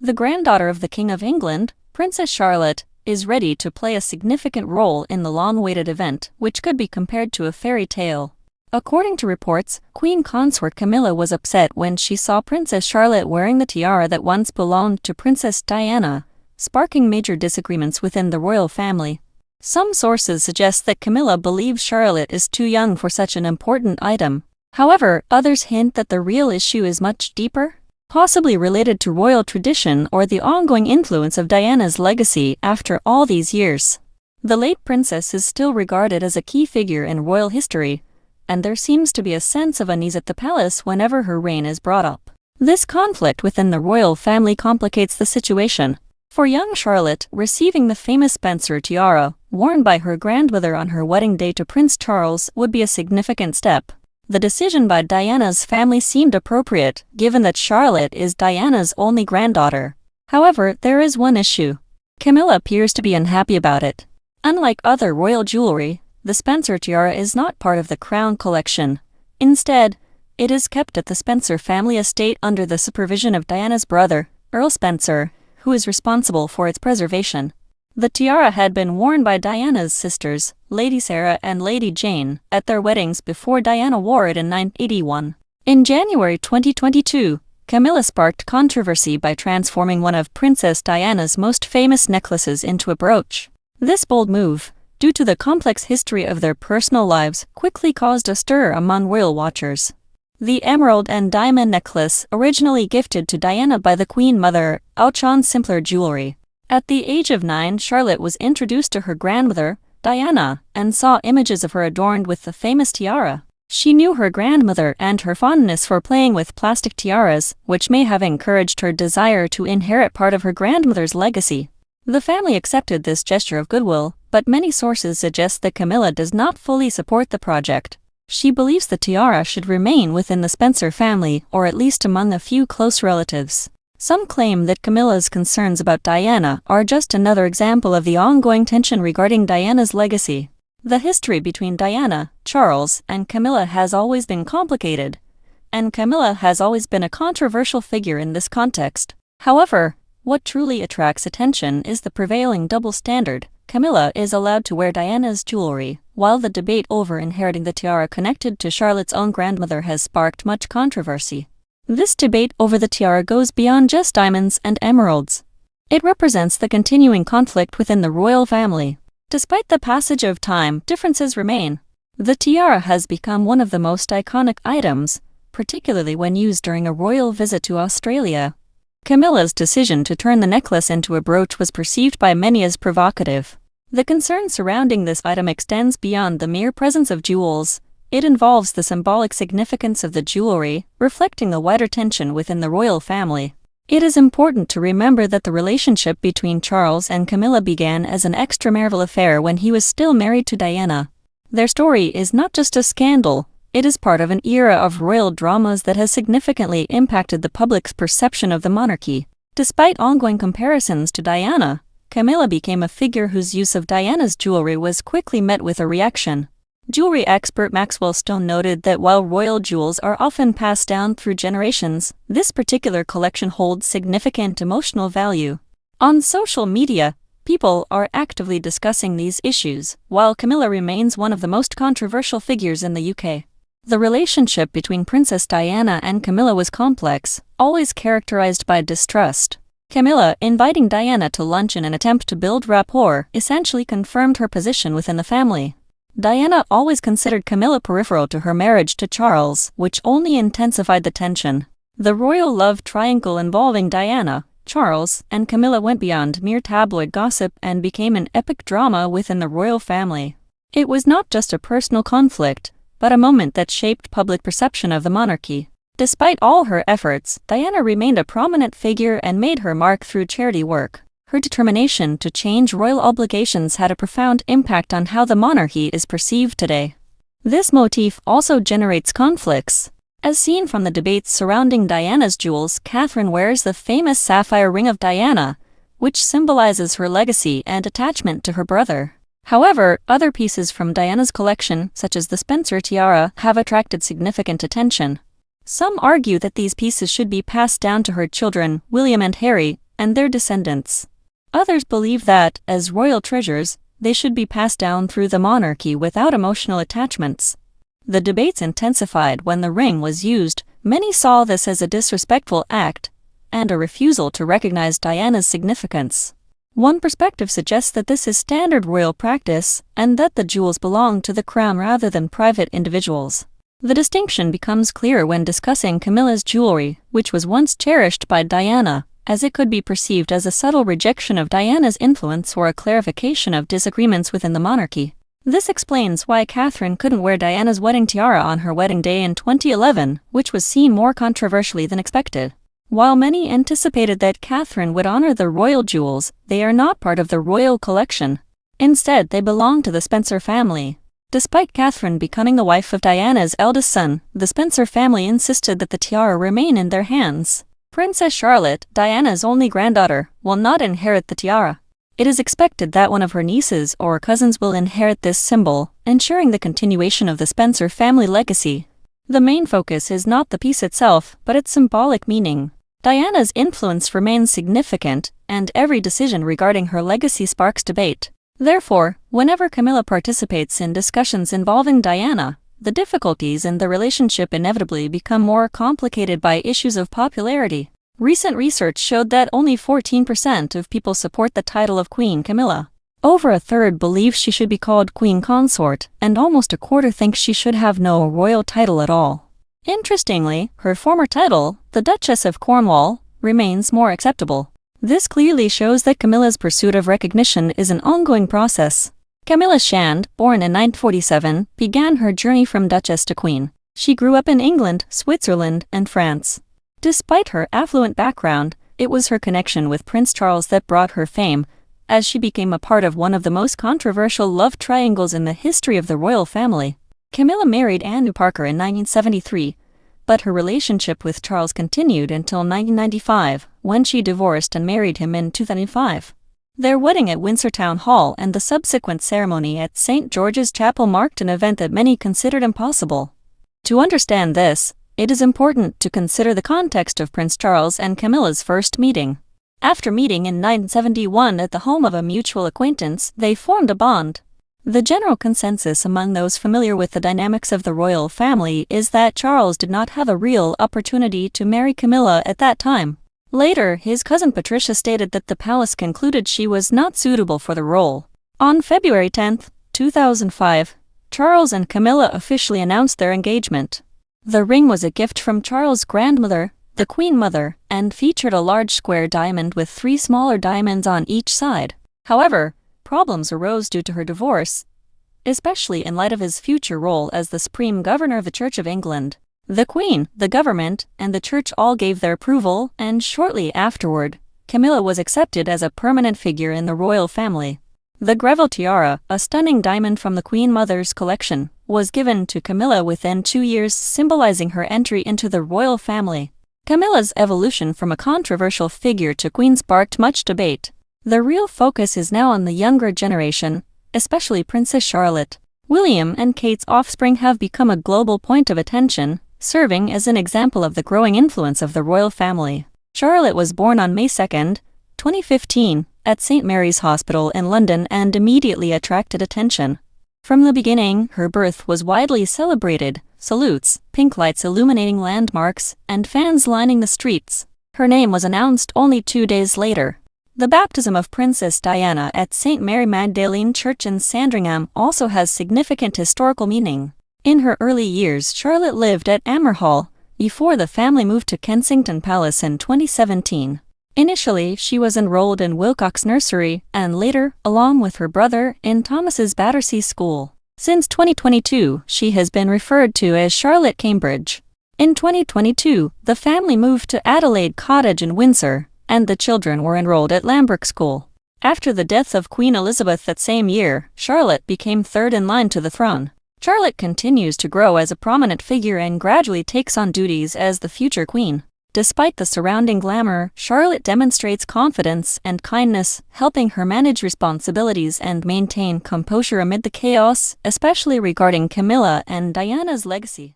The granddaughter of the King of England, Princess Charlotte, is ready to play a significant role in the long-awaited event, which could be compared to a fairy tale. According to reports, Queen Consort Camilla was upset when she saw Princess Charlotte wearing the tiara that once belonged to Princess Diana, sparking major disagreements within the royal family. Some sources suggest that Camilla believes Charlotte is too young for such an important item. However, others hint that the real issue is much deeper, possibly related to royal tradition or the ongoing influence of Diana's legacy after all these years. The late princess is still regarded as a key figure in royal history, and there seems to be a sense of unease at the palace whenever her reign is brought up. This conflict within the royal family complicates the situation. For young Charlotte, receiving the famous Spencer tiara, worn by her grandmother on her wedding day to Prince Charles, would be a significant step. The decision by Diana's family seemed appropriate, given that Charlotte is Diana's only granddaughter. However, there is one issue. Camilla appears to be unhappy about it. Unlike other royal jewelry, the Spencer tiara is not part of the crown collection. Instead, it is kept at the Spencer family estate under the supervision of Diana's brother, Earl Spencer, who is responsible for its preservation. The tiara had been worn by Diana's sisters, Lady Sarah and Lady Jane, at their weddings before Diana wore it in 981. In January 2022, Camilla sparked controversy by transforming one of Princess Diana's most famous necklaces into a brooch. This bold move, due to the complex history of their personal lives, quickly caused a stir among royal watchers. The emerald and diamond necklace, originally gifted to Diana by the Queen Mother, outshone simpler jewelry. At the age of 9, Charlotte was introduced to her grandmother, Diana, and saw images of her adorned with the famous tiara. She knew her grandmother and her fondness for playing with plastic tiaras, which may have encouraged her desire to inherit part of her grandmother's legacy. The family accepted this gesture of goodwill, but many sources suggest that Camilla does not fully support the project. She believes the tiara should remain within the Spencer family, or at least among a few close relatives. Some claim that Camilla's concerns about Diana are just another example of the ongoing tension regarding Diana's legacy. The history between Diana, Charles, and Camilla has always been complicated, and Camilla has always been a controversial figure in this context. However, what truly attracts attention is the prevailing double standard. Camilla is allowed to wear Diana's jewelry, while the debate over inheriting the tiara connected to Charlotte's own grandmother has sparked much controversy. This debate over the tiara goes beyond just diamonds and emeralds. It represents the continuing conflict within the royal family. Despite the passage of time, differences remain. The tiara has become one of the most iconic items, particularly when used during a royal visit to Australia. Camilla's decision to turn the necklace into a brooch was perceived by many as provocative. The concern surrounding this item extends beyond the mere presence of jewels. It involves the symbolic significance of the jewelry, reflecting the wider tension within the royal family. It is important to remember that the relationship between Charles and Camilla began as an extramarital affair when he was still married to Diana. Their story is not just a scandal, it is part of an era of royal dramas that has significantly impacted the public's perception of the monarchy. Despite ongoing comparisons to Diana, Camilla became a figure whose use of Diana's jewelry was quickly met with a reaction. Jewelry expert Maxwell Stone noted that while royal jewels are often passed down through generations, this particular collection holds significant emotional value. On social media, people are actively discussing these issues, while Camilla remains one of the most controversial figures in the UK. The relationship between Princess Diana and Camilla was complex, always characterized by distrust. Camilla inviting Diana to lunch in an attempt to build rapport essentially confirmed her position within the family. Diana always considered Camilla peripheral to her marriage to Charles, which only intensified the tension. The royal love triangle involving Diana, Charles, and Camilla went beyond mere tabloid gossip and became an epic drama within the royal family. It was not just a personal conflict, but a moment that shaped public perception of the monarchy. Despite all her efforts, Diana remained a prominent figure and made her mark through charity work. Her determination to change royal obligations had a profound impact on how the monarchy is perceived today. This motif also generates conflicts. As seen from the debates surrounding Diana's jewels, Catherine wears the famous sapphire ring of Diana, which symbolizes her legacy and attachment to her brother. However, other pieces from Diana's collection, such as the Spencer tiara, have attracted significant attention. Some argue that these pieces should be passed down to her children, William and Harry, and their descendants. Others believe that, as royal treasures, they should be passed down through the monarchy without emotional attachments. The debates intensified when the ring was used. Many saw this as a disrespectful act and a refusal to recognize Diana's significance. One perspective suggests that this is standard royal practice and that the jewels belong to the crown rather than private individuals. The distinction becomes clear when discussing Camilla's jewelry, which was once cherished by Diana, as it could be perceived as a subtle rejection of Diana's influence or a clarification of disagreements within the monarchy. This explains why Catherine couldn't wear Diana's wedding tiara on her wedding day in 2011, which was seen more controversially than expected. While many anticipated that Catherine would honor the royal jewels, they are not part of the royal collection. Instead, they belong to the Spencer family. Despite Catherine becoming the wife of Diana's eldest son, the Spencer family insisted that the tiara remain in their hands. Princess Charlotte, Diana's only granddaughter, will not inherit the tiara. It is expected that one of her nieces or cousins will inherit this symbol, ensuring the continuation of the Spencer family legacy. The main focus is not the piece itself, but its symbolic meaning. Diana's influence remains significant, and every decision regarding her legacy sparks debate. Therefore, whenever Camilla participates in discussions involving Diana, the difficulties in the relationship inevitably become more complicated by issues of popularity. Recent research showed that only 14% of people support the title of Queen Camilla. Over a third believe she should be called Queen Consort, and almost a quarter think she should have no royal title at all. Interestingly, her former title, the Duchess of Cornwall, remains more acceptable. This clearly shows that Camilla's pursuit of recognition is an ongoing process. Camilla Shand, born in 1947, began her journey from Duchess to Queen. She grew up in England, Switzerland, and France. Despite her affluent background, it was her connection with Prince Charles that brought her fame, as she became a part of one of the most controversial love triangles in the history of the royal family. Camilla married Andrew Parker in 1973, but her relationship with Charles continued until 1995, when she divorced and married him in 2005. Their wedding at Windsor Town Hall and the subsequent ceremony at St. George's Chapel marked an event that many considered impossible. To understand this, it is important to consider the context of Prince Charles and Camilla's first meeting. After meeting in 1971 at the home of a mutual acquaintance, they formed a bond. The general consensus among those familiar with the dynamics of the royal family is that Charles did not have a real opportunity to marry Camilla at that time. Later, his cousin Patricia stated that the palace concluded she was not suitable for the role. On February 10, 2005, Charles and Camilla officially announced their engagement. The ring was a gift from Charles' grandmother, the Queen Mother, and featured a large square diamond with 3 smaller diamonds on each side. However, problems arose due to her divorce, especially in light of his future role as the Supreme Governor of the Church of England. The Queen, the government, and the Church all gave their approval, and shortly afterward, Camilla was accepted as a permanent figure in the royal family. The Greville tiara, a stunning diamond from the Queen Mother's collection, was given to Camilla within 2 years, symbolizing her entry into the royal family. Camilla's evolution from a controversial figure to queen sparked much debate. The real focus is now on the younger generation, especially Princess Charlotte. William and Kate's offspring have become a global point of attention, serving as an example of the growing influence of the royal family. Charlotte was born on May 2, 2015, at St. Mary's Hospital in London and immediately attracted attention. From the beginning, her birth was widely celebrated, salutes, pink lights illuminating landmarks, and fans lining the streets. Her name was announced only 2 days later. The baptism of Princess Diana at St. Mary Magdalene Church in Sandringham also has significant historical meaning. In her early years, Charlotte lived at Amer Hall, before the family moved to Kensington Palace in 2017. Initially, she was enrolled in Wilcox Nursery, and later, along with her brother, in Thomas's Battersea School. Since 2022, she has been referred to as Charlotte Cambridge. In 2022, the family moved to Adelaide Cottage in Windsor, and the children were enrolled at Lambeth School. After the death of Queen Elizabeth that same year, Charlotte became third in line to the throne. Charlotte continues to grow as a prominent figure and gradually takes on duties as the future queen. Despite the surrounding glamour, Charlotte demonstrates confidence and kindness, helping her manage responsibilities and maintain composure amid the chaos, especially regarding Camilla and Diana's legacy.